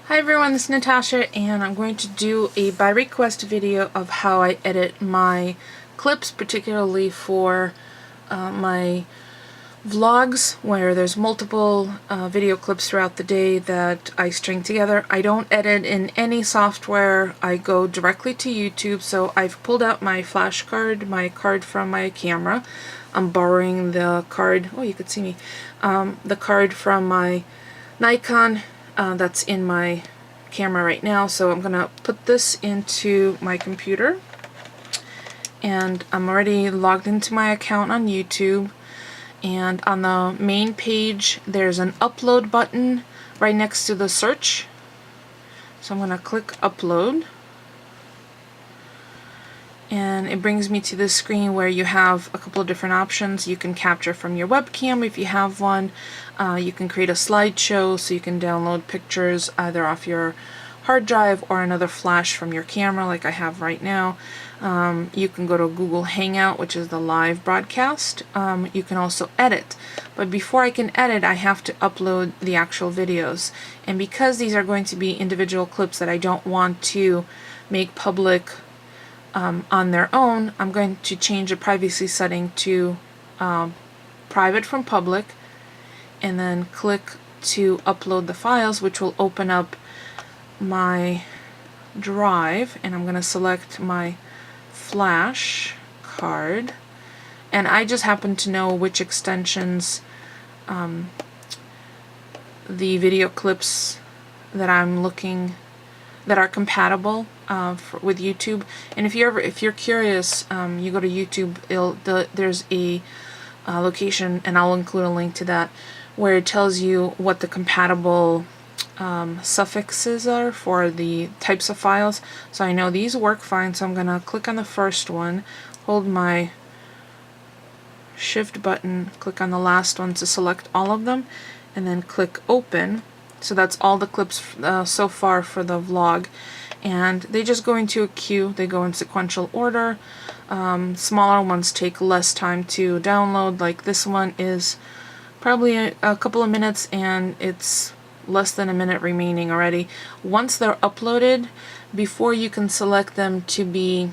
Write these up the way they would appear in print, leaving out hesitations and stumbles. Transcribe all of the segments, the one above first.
Hi everyone, this is Natasha, and I'm going to do a by request video of how I edit my clips, particularly for my vlogs where there's multiple video clips throughout the day that I string together. I don't edit in any software. I go directly to YouTube, so I've pulled out my flash card, my card from my camera. I'm borrowing the card, oh you could see me, the card from my Nikon that's in my camera right now. So I'm gonna put this into my computer, and I'm already logged into my account on YouTube, and on the main page there's an upload button right next to the search. So I'm gonna click upload, and it brings me to this screen where you have a couple of different options. You can capture from your webcam if you have one. You can create a slideshow, so you can download pictures either off your hard drive or another flash from your camera like I have right now. You can go to Google Hangout, which is the live broadcast. You can also edit. But before I can edit, I have to upload the actual videos. And because these are going to be individual clips that I don't want to make public on their own, I'm going to change the privacy setting to private from public, and then click to upload the files, which will open up my drive, and I'm going to select my flash card, and I just happen to know which extensions the video clips that I'm looking that are compatible with YouTube. And if you're curious, you go to YouTube. There's a location, and I'll include a link to that, where it tells you what the compatible suffixes are for the types of files. So I know these work fine, so I'm gonna click on the first one, hold my shift button, click on the last one to select all of them, and then click open. So that's all the clips so far for the vlog, and they just go into a queue. They go in sequential order. Smaller ones take less time to download, like this one is probably a couple of minutes, and it's less than a minute remaining already. Once they're uploaded, before you can select them to be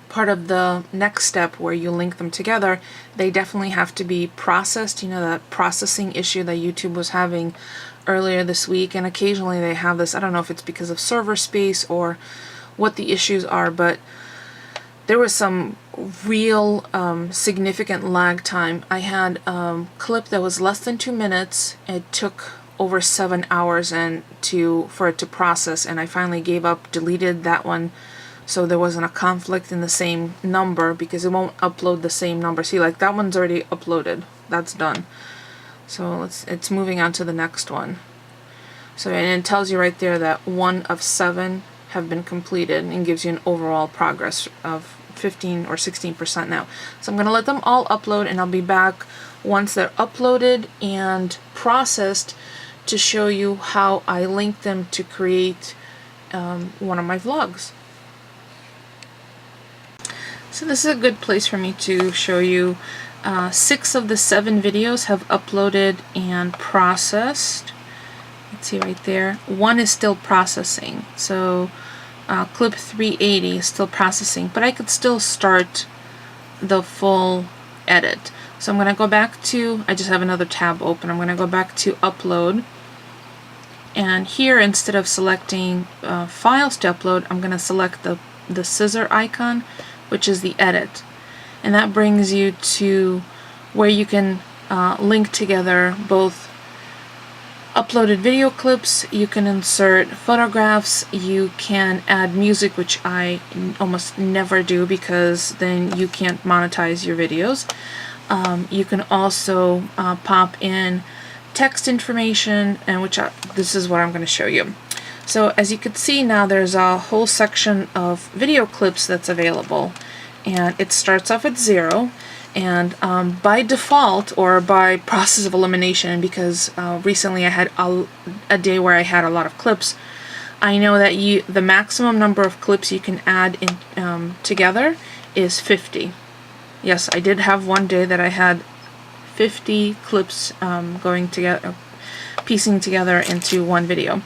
part of the next step where you link them together, they definitely have to be processed. You know, that processing issue that YouTube was having earlier this week, and occasionally they have this. I don't know if it's because of server space or what the issues are, but there was some real significant lag time. I had a clip that was less than 2 minutes. It took over 7 hours for it to process, and I finally gave up, deleted that one, so there wasn't a conflict in the same number, because it won't upload the same number. See, like that one's already uploaded. That's done. So it's moving on to the next one. So, and it tells you right there that 1 of 7 have been completed, and gives you an overall progress of 15 or 16% now. So I'm going to let them all upload, and I'll be back once they're uploaded and processed to show you how I link them to create one of my vlogs. So this is a good place for me to show you 6 of the 7 videos have uploaded and processed. Let's see right there. 1 is still processing. So clip 380 is still processing, but I could still start the full edit. So I'm going to go back to, I just have another tab open, I'm going to go back to upload, and here, instead of selecting files to upload, I'm going to select the scissor icon, which is the edit, and that brings you to where you can link together both uploaded video clips. You can insert photographs, you can add music, which I almost never do because then you can't monetize your videos. You can also pop in text information, and this is what I'm going to show you. So as you can see now, there's a whole section of video clips that's available, and it starts off at 0. And by default, or by process of elimination, because recently I had a day where I had a lot of clips, I know that the maximum number of clips you can add in together is 50. Yes, I did have one day that I had 50 clips going together, piecing together into one video.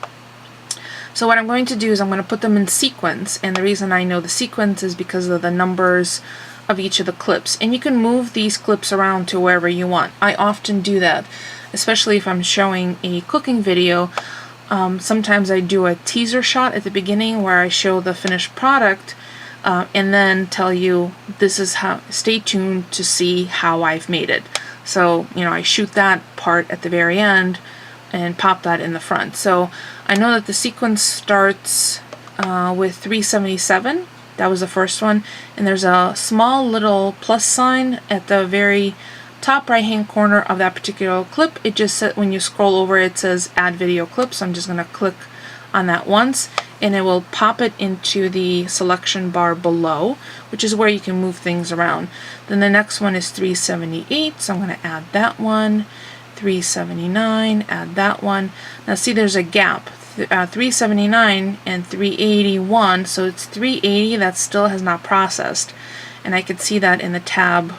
So what I'm going to do is I'm going to put them in sequence, and the reason I know the sequence is because of the numbers of each of the clips. And you can move these clips around to wherever you want. I often do that, especially if I'm showing a cooking video. Sometimes I do a teaser shot at the beginning where I show the finished product, and then tell you this is how, stay tuned to see how I've made it. So, you know, I shoot that part at the very end and pop that in the front. So I know that the sequence starts with 377. That was the first one. And there's a small little plus sign at the very top right hand corner of that particular clip. It just said, when you scroll over, it says add video clip. So I'm just going to click on that once, and it will pop it into the selection bar below, which is where you can move things around. Then the next one is 378, so I'm going to add that one. 379, add that one. Now see, there's a gap, 379 and 381, so it's 380 that still has not processed, and I could see that in the tab.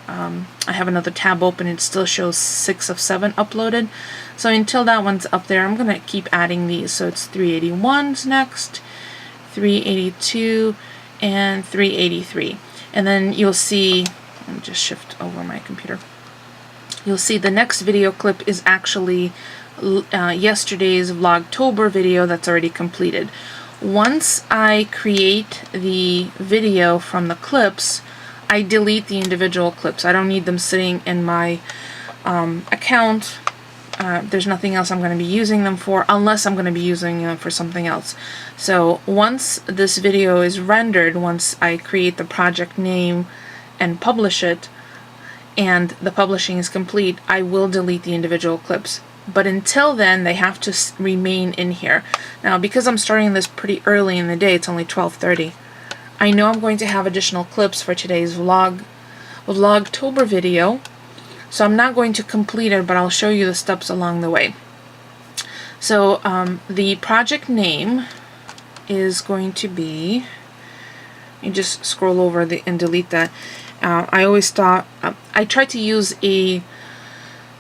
I have another tab open, it still shows 6 of 7 uploaded. So until that one's up there, I'm going to keep adding these. So it's 381's next, 382, and 383. And then you'll see, let me just shift over my computer. You'll see the next video clip is actually yesterday's Vlogtober video that's already completed. Once I create the video from the clips, I delete the individual clips. I don't need them sitting in my account. There's nothing else I'm going to be using them for, unless I'm going to be using them for something else. So once this video is rendered, once I create the project name and publish it, and the publishing is complete, I will delete the individual clips. But until then, they have to remain in here. Now, because I'm starting this pretty early in the day, it's only 12:30, I know I'm going to have additional clips for today's Vlogtober video, so I'm not going to complete it, but I'll show you the steps along the way. So the project name is going to be, you just scroll over and delete that. I always thought, I try to use a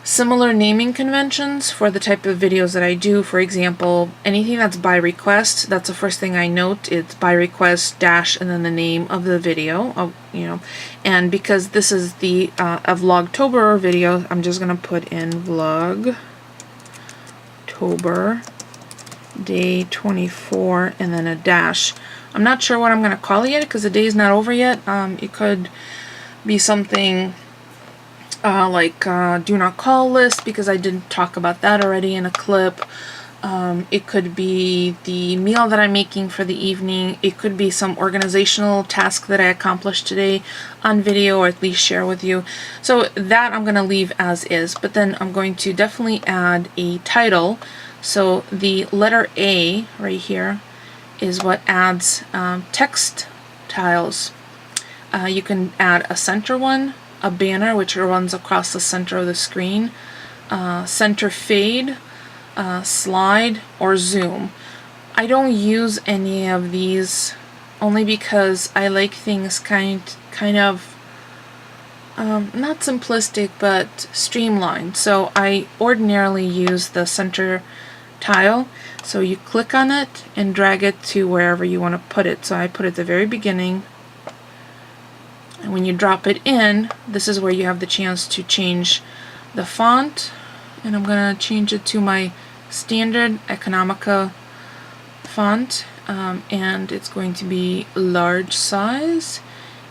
similar naming conventions for the type of videos that I do. For example, anything that's by request, that's the first thing I note. It's by request dash and then the name of the video, you know. And because this is the a Vlogtober video, I'm just gonna put in Vlogtober day 24 and then a dash. I'm not sure what I'm gonna call it yet because the day's not over yet. It could be something like do not call list, because I did talk about that already in a clip. It could be the meal that I'm making for the evening. It could be some organizational task that I accomplished today on video, or at least share with you. So that I'm going to leave as is, but then I'm going to definitely add a title. So the letter A right here is what adds text tiles. You can add a center one, a banner which runs across the center of the screen, center fade, slide, or zoom. I don't use any of these only because I like things kind of not simplistic but streamlined. So I ordinarily use the center tile. So you click on it and drag it to wherever you want to put it. So I put it at the very beginning. And when you drop it in, this is where you have the chance to change the font. And I'm going to change it to my standard Economica font. And it's going to be large size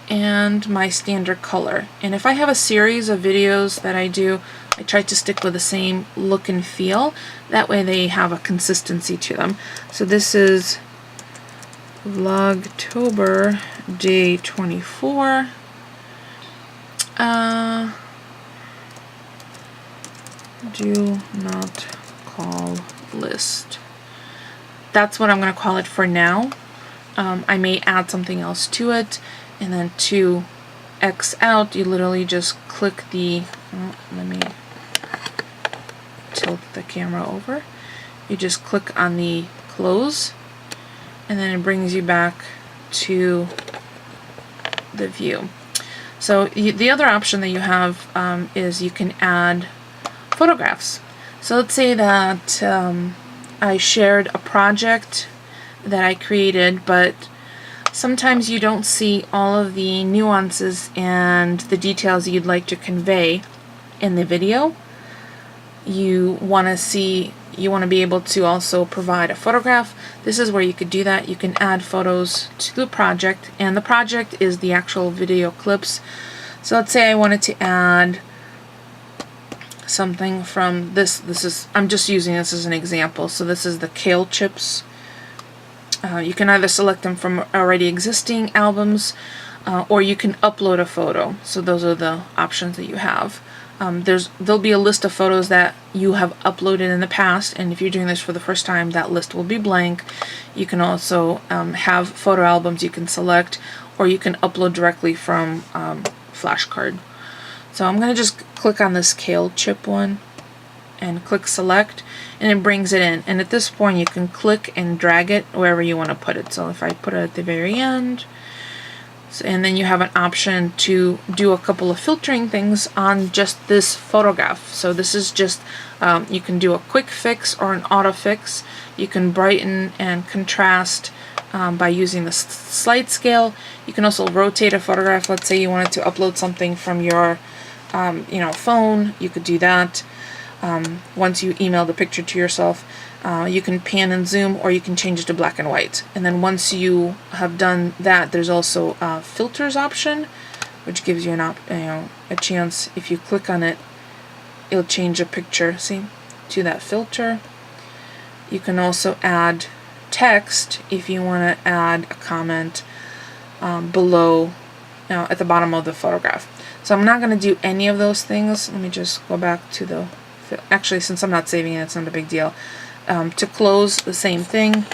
and my standard color. And if I have a series of videos that I do, I try to stick with the same look and feel. That way they have a consistency to them. So this is Vlogtober day 24. Do not call list. That's what I'm going to call it for now. I may add something else to it, and then to X out, you literally just click the, let me tilt the camera over. You just click on the close, and then it brings you back to the view. So the other option that you have is you can add photographs. So let's say that I I shared a project that I created, but sometimes you don't see all of the nuances and the details you'd like to convey in the video. You want to be able to also provide a photograph. This is where you could do that. You can add photos to the project, and the project is the actual video clips. So let's say I wanted to add something from this. I'm just using this as an example. So this is the kale chips. You can either select them from already existing albums, or you can upload a photo. So those are the options that you have. There'll be a list of photos that you have uploaded in the past, and if you're doing this for the first time, that list will be blank. You can also have photo albums you can select, or you can upload directly from flashcard. So I'm going to just click on this kale chip one and click select, and it brings it in. And at this point you can click and drag it wherever you want to put it. So if I put it at the very end, and then you have an option to do a couple of filtering things on just this photograph. So this is just, you can do a quick fix or an auto fix. You can brighten and contrast by using the slide scale. You can also rotate a photograph. Let's say you wanted to upload something from your phone, you could do that. Once you email the picture to yourself, you can pan and zoom, or you can change it to black and white. And then once you have done that, there's also a filters option, which gives you a chance. If you click on it, it'll change a picture, see, to that filter. You can also add text if you want to add a comment below, at the bottom of the photograph. So I'm not going to do any of those things. Let me just go back to the, actually, since I'm not saving it, it's not a big deal. To close, the same thing.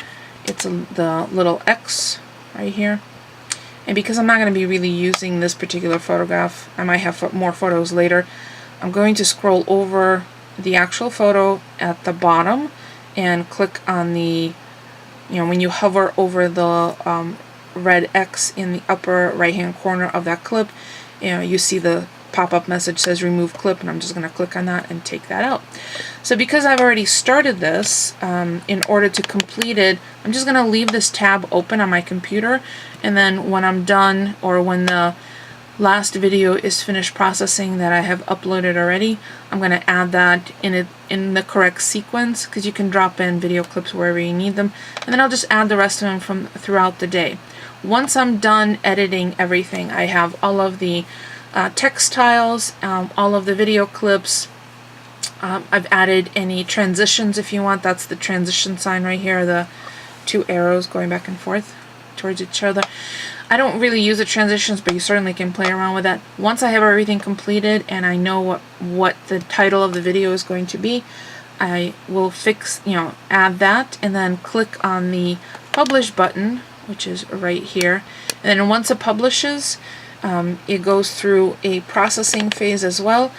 It's the little X right here. And because I'm not going to be really using this particular photograph, I might have more photos later, I'm going to scroll over the actual photo at the bottom and click on the, when you hover over the red X in the upper right hand corner of that clip, you see the pop-up message says remove clip, and I'm just going to click on that and take that out. So because I've already started this, in order to complete it, I'm just going to leave this tab open on my computer, and then when I'm done, or when the last video is finished processing that I have uploaded already, I'm going to add that in the correct sequence, because you can drop in video clips wherever you need them, and then I'll just add the rest of them from throughout the day. Once I'm done editing everything, I have all of the textiles, all of the video clips. I've added any transitions if you want. That's the transition sign right here, the two arrows going back and forth towards each other. I don't really use the transitions, but you certainly can play around with that. Once I have everything completed and I know what the title of the video is going to be, I will add that, and then click on the publish button, which is right here. And then once it publishes, it goes through a processing phase as well,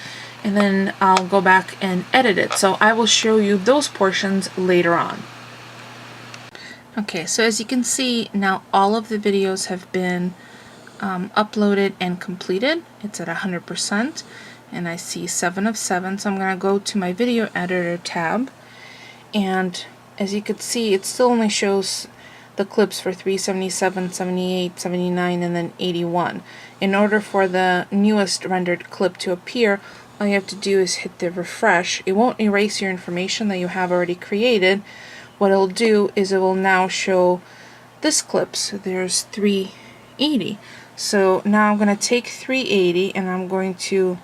and then I'll go back and edit it. So I will show you those portions later on. Okay, so as you can see, now all of the videos have been uploaded and completed. It's at 100%, and I see 7 of 7. So I'm going to go to my video editor tab, and as you can see, it still only shows the clips for 377, 78, 79, and then 81. In order for the newest rendered clip to appear, all you have to do is hit the refresh. It won't erase your information that you have already created. What it'll do is it will now show this clip. So there's 380. So now I'm going to take 380 and I'm going to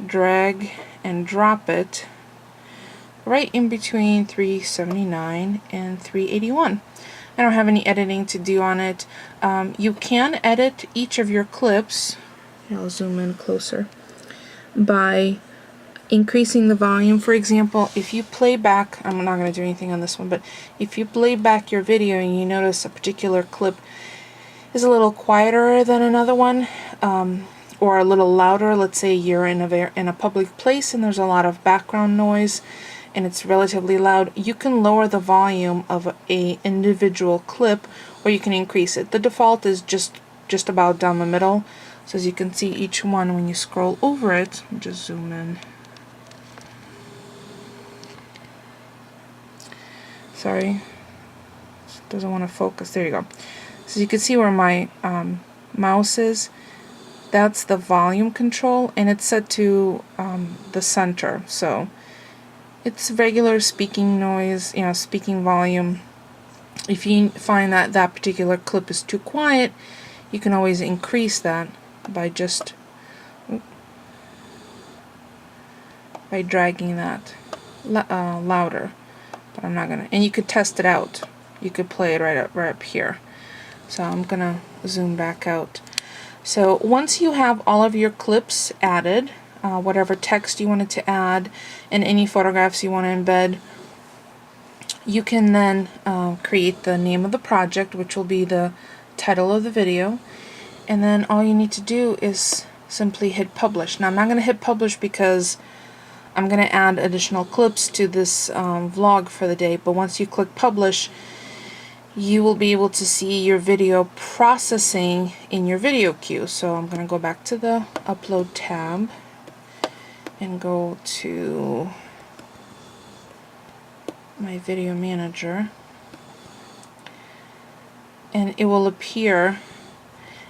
drag and drop it right in between 379 and 381. I don't have any editing to do on it. You can edit each of your clips, I'll zoom in closer, by increasing the volume. For example, if you play back, I'm not going to do anything on this one, but if you play back your video and you notice a particular clip is a little quieter than another one, or a little louder, let's say you're in a public place and there's a lot of background noise, and it's relatively loud, you can lower the volume of a individual clip, or you can increase it. The default is just about down the middle. So as you can see, each one, when you scroll over it, just zoom in. Sorry, it doesn't want to focus. There you go. So you can see where my mouse is. That's the volume control, and it's set to the center. So it's regular speaking noise, you know, speaking volume. If you find that that particular clip is too quiet, you can always increase that by just by dragging that louder. But I'm not gonna. And you could test it out. You could play it right up here. So I'm gonna zoom back out. So once you have all of your clips added, whatever text you wanted to add, and any photographs you want to embed, you can then create the name of the project, which will be the title of the video, and then all you need to do is simply hit publish. Now I'm not going to hit publish because I'm going to add additional clips to this vlog for the day, but once you click publish, you will be able to see your video processing in your video queue. So I'm going to go back to the upload tab and go to my video manager, and it will appear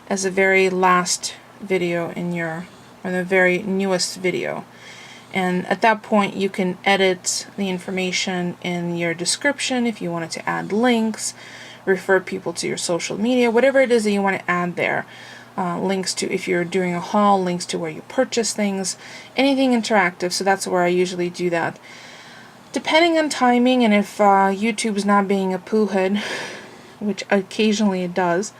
as the very last video in your, or the very newest video. And at that point you can edit the information in your description if you wanted to add links, refer people to your social media, whatever it is that you want to add there. Links to, if you're doing a haul, links to where you purchase things, anything interactive. So that's where I usually do that. Depending on timing, and if YouTube's not being a poohead, which occasionally it does,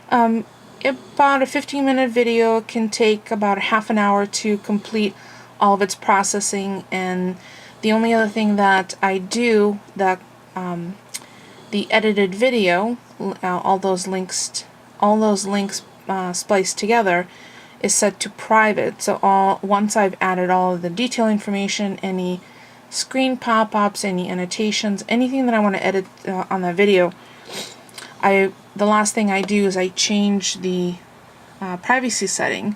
about a 15-minute video can take about half an hour to complete all of its processing. And the only other thing that I do, that the edited video, all those links spliced together, is set to private. So once I've added all of the detail information, any screen pop-ups, any annotations, anything that I want to edit on that video, the last thing I do is I change the privacy setting.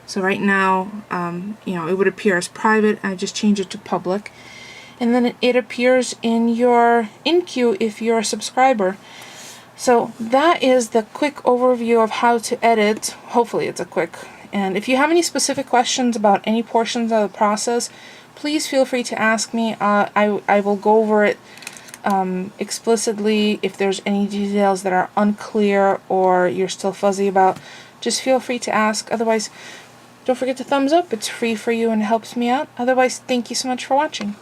So right now, you know, it would appear as private. I just change it to public, and then it appears in your in-queue if you're a subscriber. So that is the quick overview of how to edit. Hopefully it's a quick. And if you have any specific questions about any portions of the process, please feel free to ask me. I will go over it explicitly. If there's any details that are unclear or you're still fuzzy about, just feel free to ask. Otherwise, don't forget to thumbs up. It's free for you and it helps me out. Otherwise, thank you so much for watching.